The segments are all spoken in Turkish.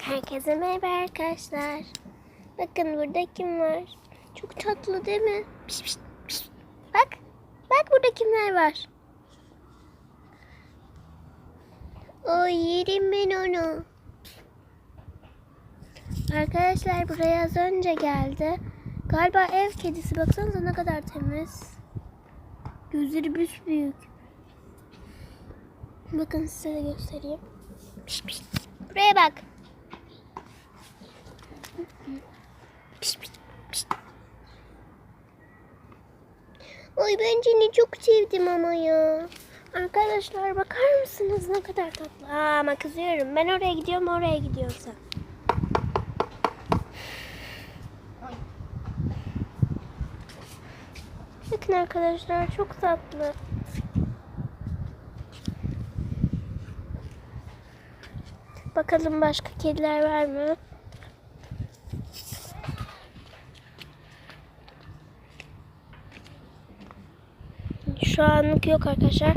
Herkese merhaba arkadaşlar. Bakın burada kim var? Çok tatlı değil mi? Piş piş piş. Bak. Bak burada kimler var? Oy yerim ben onu. Arkadaşlar buraya az önce geldi. Galiba ev kedisi. Baksanıza ne kadar temiz. Gözleri büyük. Bakın size de göstereyim. Piş piş. Buraya bak. Piş piş piş. Ay ben seni çok sevdim ama ya. Arkadaşlar bakar mısınız ne kadar tatlı. Ama kızıyorum. Ben oraya gidiyorum, oraya gidiyorsa. Bakın arkadaşlar çok tatlı. Bakalım başka kediler var mı? Şu anlık yok arkadaşlar.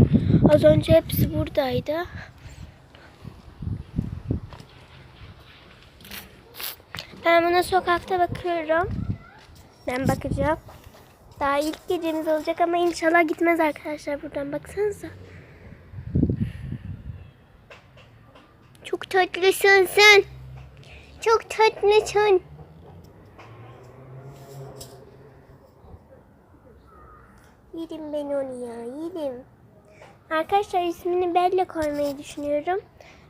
Az önce hepsi buradaydı. Ben buna sokakta bakıyorum. Ben bakacağım. Daha ilk gecemiz olacak ama inşallah gitmez arkadaşlar buradan. Baksanıza. Çok tatlısın sen. Çok tatlısın. Yedim ben onu ya. Yedim. Arkadaşlar ismini Bella koymayı düşünüyorum.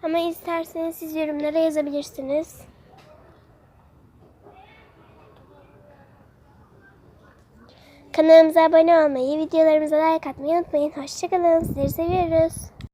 Ama isterseniz siz yorumlara yazabilirsiniz. Kanalımıza abone olmayı, videolarımıza like atmayı unutmayın. Hoşçakalın. Sizleri seviyoruz.